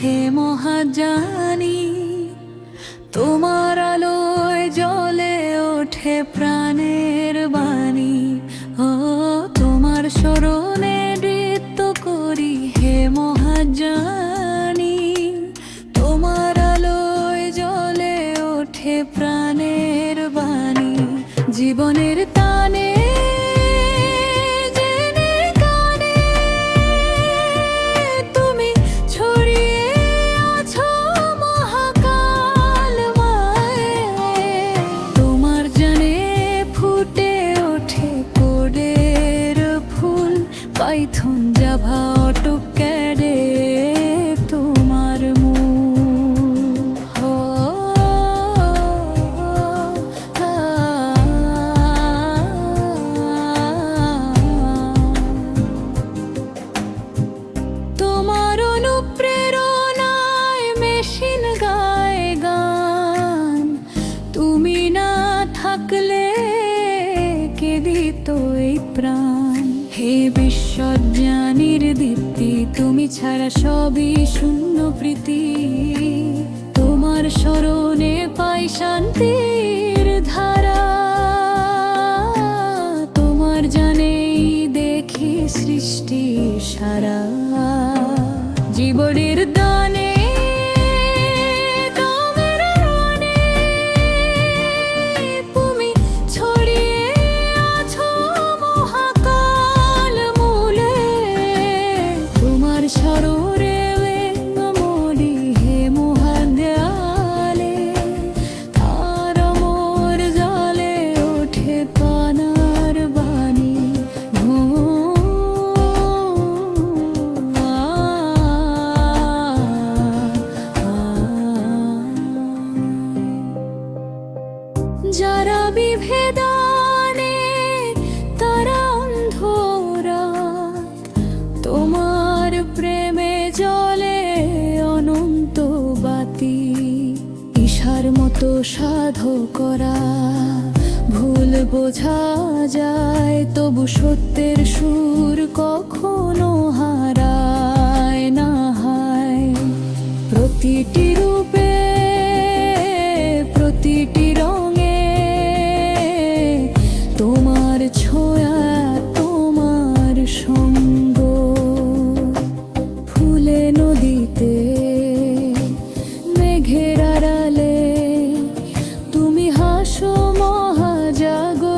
হে মহাজ্ঞানী, তোমার আলোয় জ্বলে ওঠে প্রাণের বাণী। ও তোমার স্মরণে নৃত্য করি হে মহাজ্ঞানী, তোমার আলোয় জ্বলে ওঠে প্রাণের বাণী। জীবনের টানে পাইথন জাভা অটোক্যাডে তোমার তোমার অনুপ্রেরণায় মেশিন গায় গান। তুমি না থাকলে কে দিত এই প্রাণ। হে বিশ্বজ্ঞানীর দীপ্তি, তুমি ছাড়া সবই শূন্য প্রীতি। তোমার স্মরণে পাই শান্তির ধারা, তোমার জানেই দেখি সৃষ্টি সারা। জীবনের দানে যারা বিভেদানে তারা অন্ধরা, তোমার প্রেমে জ্বলে অনন্ত বাতি। ঈশার মতো সাধকরা ভুল বোঝা যায়, তবু সত্যের সুর কখনো হারায় না। হায় প্রতিটি রূপে প্রতিটি রঙে তোমার ছোঁয়া, তোমার সঙ্গ। ফুলে নদীতে মেঘের আড়ালে তুমি হাসো মহাজাগতিক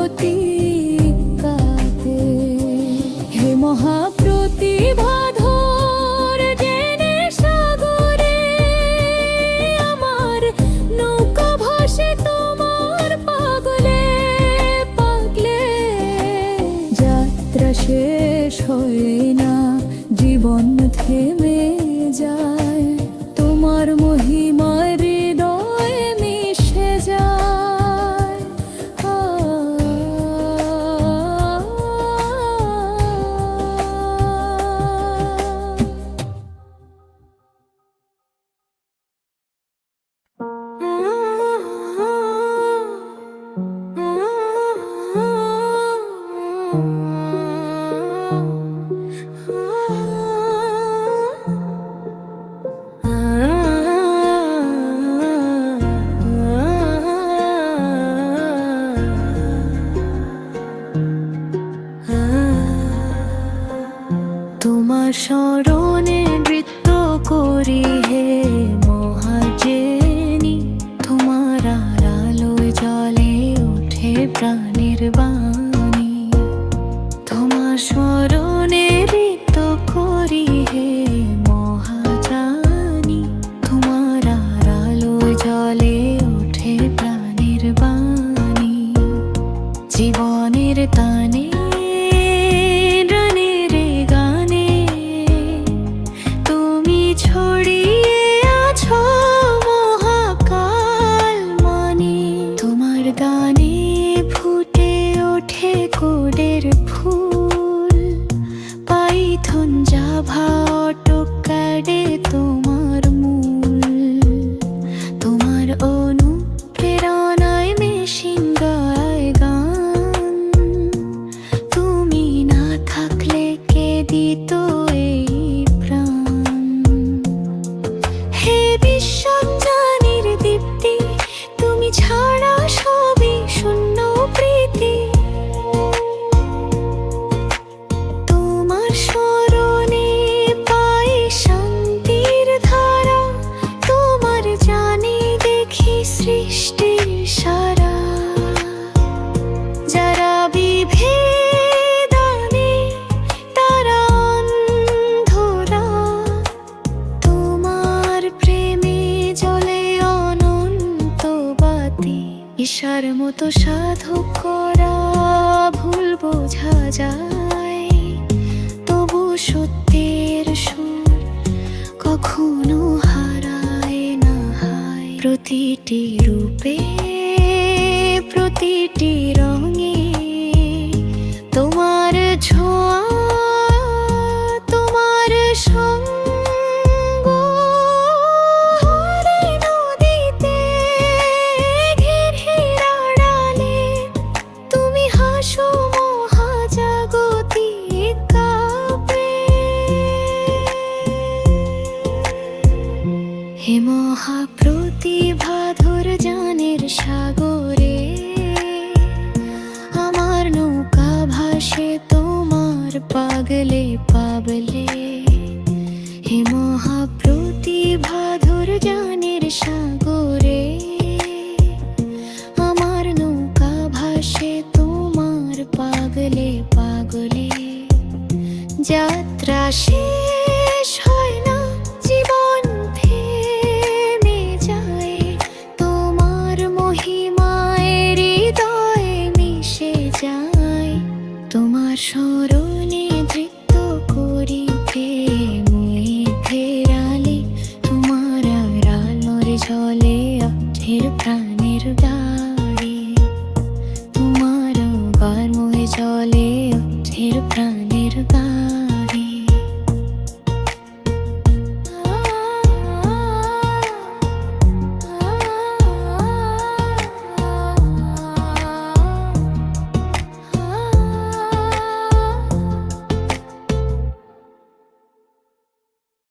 কাতে। হে মহাপ্রতিভাধর জেনে সাগরে আমার নৌকা ভাসে তোমার পাগলে পাগলে। যাত্রা শেষ হয় না, জীবন থেমে যায়, তোমার মহিমায় হৃদয়ে মিশে যায়। তোমার স্মরণে নৃত্য করি হে মহাজ্ঞানী, তোমার আলোয় জ্বলে ওঠে প্রাণের বাণী। তোমার স্মরণে নৃত্য করি হে মহাজ্ঞানী, তোমার আলোয় জ্বলে ওঠে প্রাণের বাণী। জীবনের টানে পাইথন জাভা অটোক্যাডে তোমার মূল। তোমার অনুপ্রেরণায় মেশিন গায় গান। তুমি না থাকলে কে দিত এই প্রাণ। মতো সাধক করা ভুল বোঝা যায়, তবু সত্যের সুর কখনো হারায় না। হায় প্রতিটি রূপে, প্রতিটি রঙে তোমার ছোঁয়া, তোমার সঙ্গ। হরে নদীতে ঘের আড়ালে তুমি হাসো মহাজাগতিক কাব্যে। হে মহাপ্রতিভাধর জানের সাগরে আমার নৌকা ভাসে তোমার পাগলে পাবলে। হে মহাপ্রতিভাধর জানের সাগরে আমার নৌকা ভাসে তোমার পাগলে পাগলে। যাত্রা শেষ হয় না, জীবন থেমে যায়, তোমার মহিমায় হৃদয়ে মিশে যায়। তোমার স্মরণে নৃত্য করি ফেরালে, তোমার আলোর ঝলে আঠের প্রাণের ডাক।